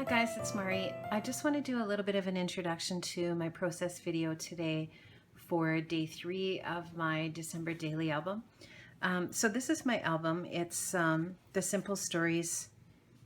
guys, it's Mari. I just want to do a little bit of an introduction to my process video today for day 3 of my December daily album. So this is my album. It's the Simple Stories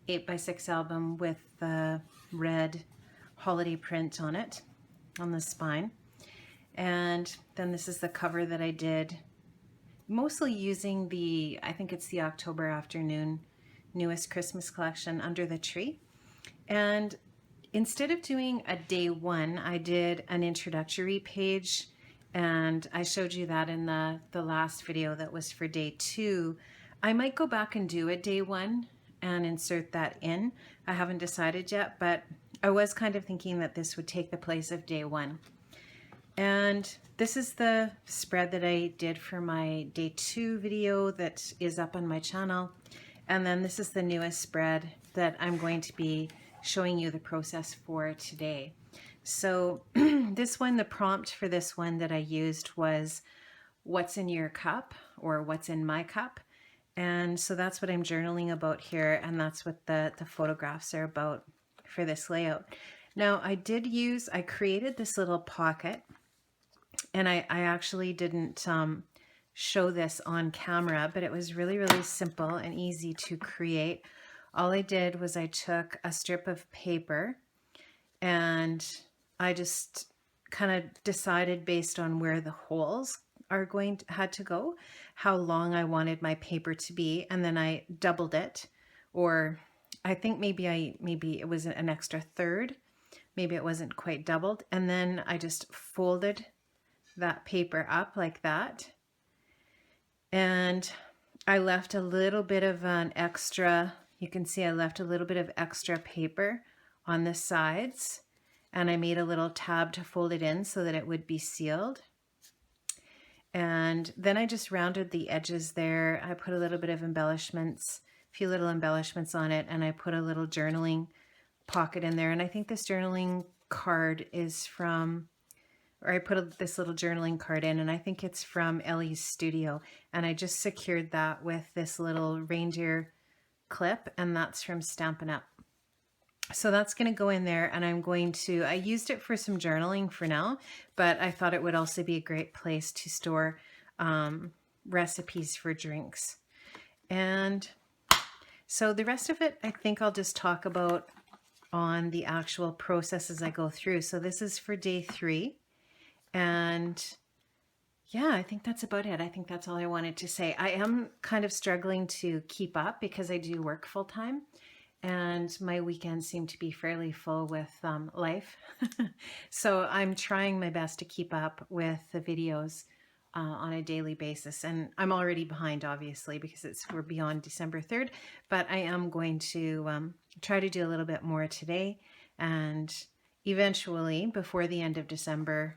8x6 album with the red holiday print on it, on the spine. And then this is the cover that I did, mostly using I think it's the October Afternoon newest Christmas collection, Under the Tree. And instead of doing a day 1, I did an introductory page, and I showed you that in the last video that was for day 2. I might go back and do a day 1 and insert that in. I haven't decided yet, but I was kind of thinking that this would take the place of day 1. And this is the spread that I did for my day 2 video that is up on my channel. And then this is the newest spread that I'm going to be showing you the process for today. So this one, the prompt for this one that I used was what's in your cup, or what's in my cup. And so that's what I'm journaling about here, and that's what the photographs are about for this layout. Now I created this little pocket, and I actually didn't show this on camera, but it was really, really simple and easy to create. All I did was I took a strip of paper, and I just kind of decided based on where the holes had to go, how long I wanted my paper to be, and then I doubled it, or I think maybe it was an extra third, maybe it wasn't quite doubled, and then I just folded that paper up like that, and I left a little bit of an extra. You can see I left a little bit of extra paper on the sides, and I made a little tab to fold it in so that it would be sealed. And then I just rounded the edges there. I put a little bit of embellishments, a few little embellishments on it, and I put a little journaling pocket in there. And I think this journaling card is from, or I put this little journaling card in, and I think it's from Ellie's Studio. And I just secured that with this little reindeer clip, and that's from Stampin' Up. So that's going to go in there, and I used it for some journaling for now, but I thought it would also be a great place to store recipes for drinks. And so the rest of it, I think I'll just talk about on the actual process as I go through. So this is for day 3, and yeah, I think that's about it. I think that's all I wanted to say. I am kind of struggling to keep up because I do work full time, and my weekends seem to be fairly full with life. So I'm trying my best to keep up with the videos on a daily basis. And I'm already behind, obviously, because we're beyond December 3rd, but I am going to try to do a little bit more today, and eventually before the end of December,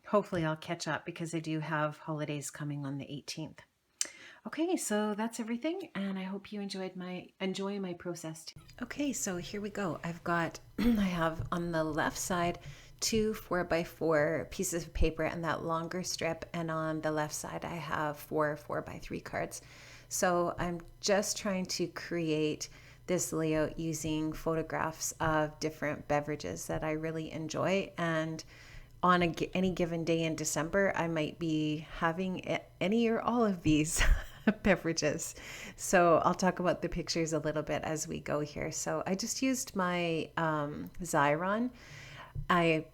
hopefully I'll catch up because I do have holidays coming on the 18th. Okay, so that's everything, and I hope you enjoy my process too. Okay, so here we go. I have on the left side 2 4x4 pieces of paper and that longer strip, and on the left side I have 4 4x3 cards. So I'm just trying to create this layout using photographs of different beverages that I really enjoy, and on any given day in December, I might be having any or all of these beverages. So I'll talk about the pictures a little bit as we go here. So I just used my Xyron. I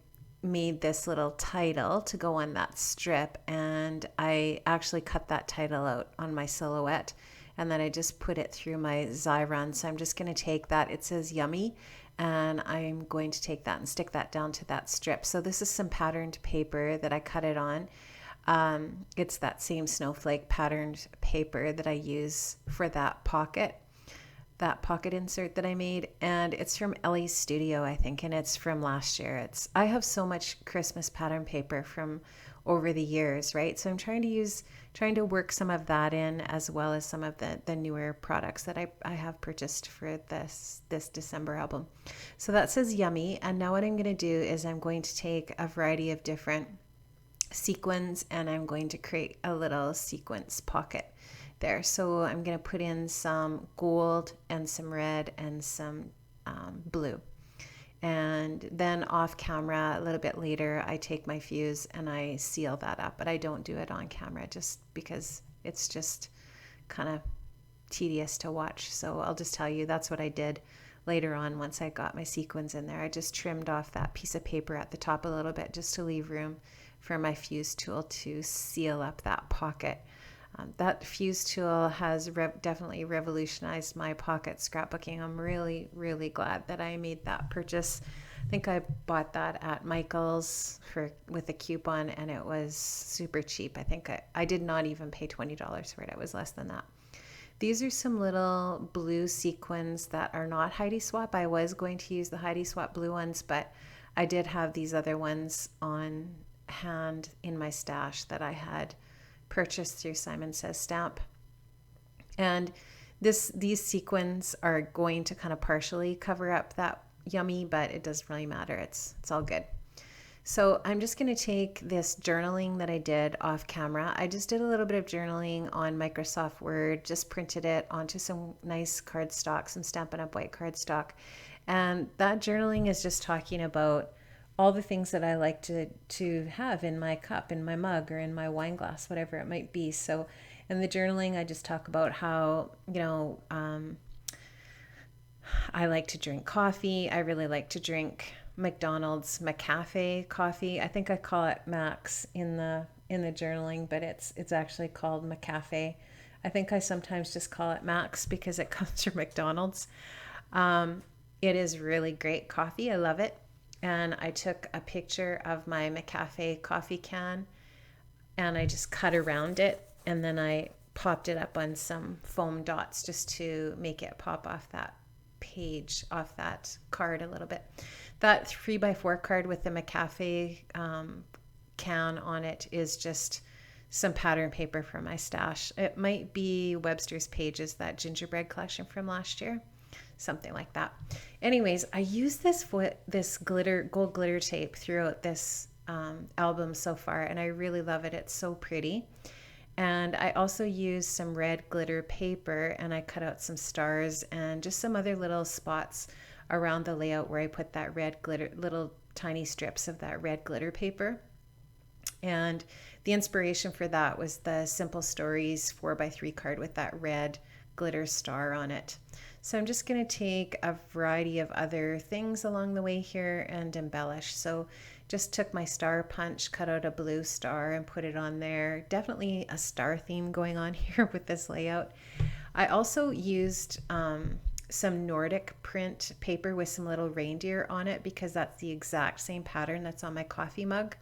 made this little title to go on that strip, and I actually cut that title out on my silhouette, and then I just put it through my Xyron. So I'm just going to take that. It says yummy, and I'm going to take that and stick that down to that strip. So this is some patterned paper that I cut it on. It's that same snowflake patterned paper that I use for that pocket insert that I made, and it's from Ellie's Studio, I think, and it's from last year. I have so much Christmas pattern paper from over the years, right? So I'm trying to work some of that in, as well as some of the newer products that I have purchased for this December album. So that says yummy, and now what I'm going to do is I'm going to take a variety of different sequins, and I'm going to create a little sequence pocket there. So I'm going to put in some gold and some red and some blue. And then off camera, a little bit later, I take my fuse and I seal that up. But I don't do it on camera just because it's just kind of tedious to watch. So I'll just tell you that's what I did later on once I got my sequins in there. I just trimmed off that piece of paper at the top a little bit just to leave room for my fuse tool to seal up that pocket. That fuse tool has definitely revolutionized my pocket scrapbooking. I'm really, really glad that I made that purchase. I think I bought that at Michael's with a coupon, and it was super cheap. I think I did not even pay $20 for it. It was less than that. These are some little blue sequins that are not Heidi Swap. I was going to use the Heidi Swap blue ones, but I did have these other ones on hand in my stash that I had purchased through Simon Says Stamp. And these sequins are going to kind of partially cover up that yummy, but it doesn't really matter. It's all good. So I'm just going to take this journaling that I did off camera. I just did a little bit of journaling on Microsoft Word, just printed it onto some nice cardstock, some Stampin' Up! White cardstock. And that journaling is just talking about all the things that I like to have in my cup, in my mug, or in my wine glass, whatever it might be. So in the journaling, I just talk about how, I like to drink coffee. I really like to drink McDonald's McCafe coffee. I think I call it Max in the journaling, but it's actually called McCafe. I think I sometimes just call it Max because it comes from McDonald's. It is really great coffee. I love it. And I took a picture of my McCafe coffee can and I just cut around it, and then I popped it up on some foam dots just to make it pop off that page, off that card a little bit. That 3x4 card with the McCafe can on it is just some pattern paper from my stash. It might be Webster's Pages, that gingerbread collection from last year. Something like that. Anyways, I used this gold glitter tape throughout this album so far, and I really love it. It's so pretty. And I also used some red glitter paper, and I cut out some stars and just some other little spots around the layout where I put that red glitter, little tiny strips of that red glitter paper. And the inspiration for that was the Simple Stories 4x3 card with that red glitter star on it. So I'm just going to take a variety of other things along the way here and embellish. So just took my star punch, cut out a blue star and put it on there. Definitely a star theme going on here with this layout. I also used some Nordic print paper with some little reindeer on it because that's the exact same pattern that's on my coffee mug.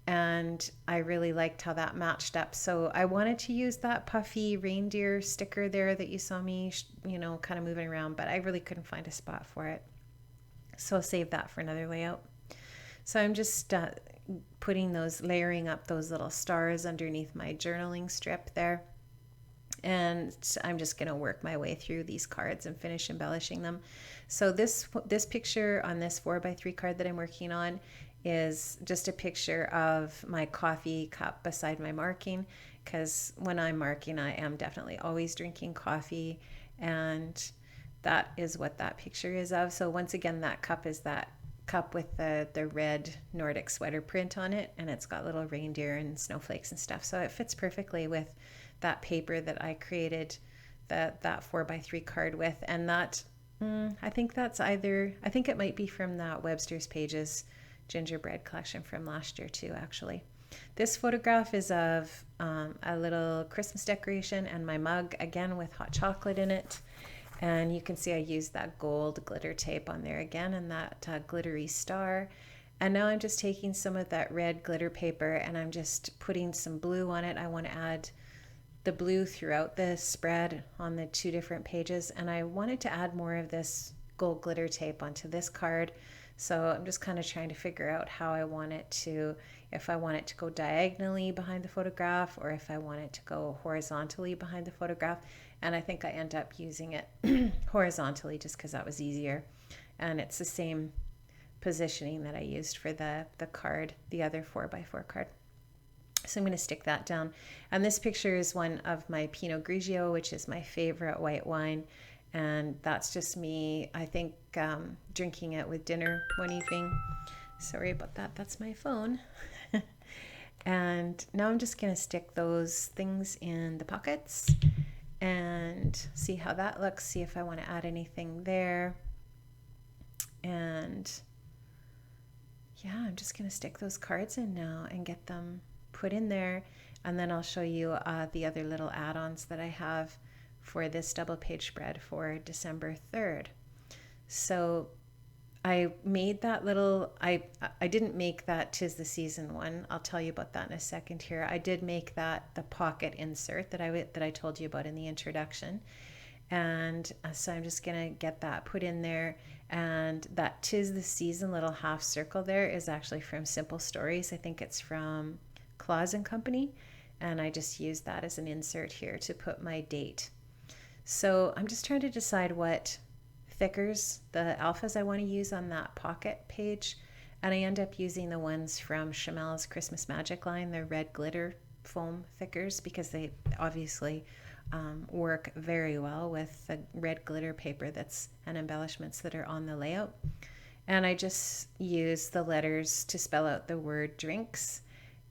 And I really liked how that matched up. So I wanted to use that puffy reindeer sticker there that you saw me, kind of moving around, but I really couldn't find a spot for it. So I'll save that for another layout. So I'm just layering up those little stars underneath my journaling strip there. And I'm just going to work my way through these cards and finish embellishing them. So this picture on this 4x3 card that I'm working on is just a picture of my coffee cup beside my marking, because when I'm marking, I am definitely always drinking coffee, and that is what that picture is of. So once again, that cup is that cup with the red Nordic sweater print on it, and it's got little reindeer and snowflakes and stuff. So it fits perfectly with that paper that I created that 4x3 card with. And that, I think it might be from that Webster's Pages gingerbread collection from last year too, actually. This photograph is of a little Christmas decoration and my mug, again with hot chocolate in it. And you can see I used that gold glitter tape on there again, and that glittery star. And now I'm just taking some of that red glitter paper and I'm just putting some blue on it. I want to add the blue throughout the spread on the two different pages, and I wanted to add more of this gold glitter tape onto this card. So I'm just kind of trying to figure out how I want it to, if I want it to go diagonally behind the photograph or if I want it to go horizontally behind the photograph. And I think I end up using it horizontally just because that was easier. And it's the same positioning that I used for the card, the other 4x4 card. So I'm going to stick that down. And this picture is one of my Pinot Grigio, which is my favorite white wine. And that's just me, I think, drinking it with dinner one evening. Sorry about that. That's my phone. And now I'm just going to stick those things in the pockets and see how that looks. See if I want to add anything there. And yeah, I'm just going to stick those cards in now and get them put in there. And then I'll show you the other little add-ons that I have for this double page spread for December 3rd. So I made that little, I didn't make that 'Tis the Season one. I'll tell you about that in a second here. I did make that the pocket insert that I told you about in the introduction. And so I'm just going to get that put in there. And that 'Tis the Season little half circle there is actually from Simple Stories. I think it's from Claus and Company. And I just used that as an insert here to put my date. So I'm just trying to decide what thickers, the alphas I want to use on that pocket page. And I end up using the ones from Chamel's Christmas Magic line, the red glitter foam thickers, because they obviously work very well with the red glitter paper that's and embellishments that are on the layout. And I just use the letters to spell out the word drinks.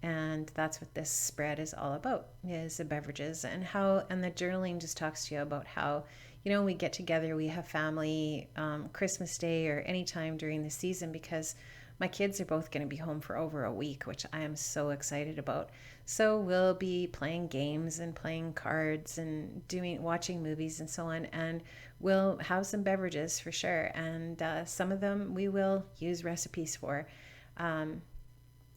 And that's what this spread is all about, is the beverages and the journaling just talks to you about how, we get together, we have family, Christmas Day or any time during the season, because my kids are both going to be home for over a week, which I am so excited about. So we'll be playing games and playing cards and watching movies and so on. And we'll have some beverages for sure. And some of them we will use recipes for.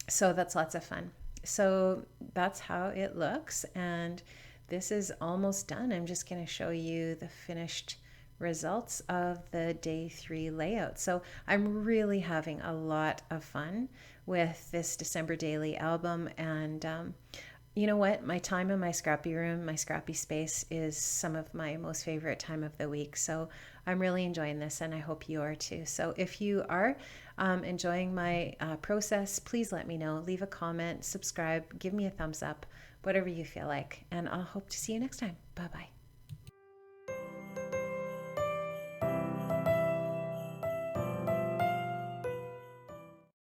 So that's lots of fun. So that's how it looks. And this is almost done. I'm just going to show you the finished results of the day 3 layout. So I'm really having a lot of fun with this December daily album. And you know what? My time in my scrappy room, my scrappy space, is some of my most favorite time of the week. So I'm really enjoying this, and I hope you are too. So if you are enjoying my process, please let me know. Leave a comment, subscribe, give me a thumbs up, whatever you feel like. And I'll hope to see you next time. Bye-bye.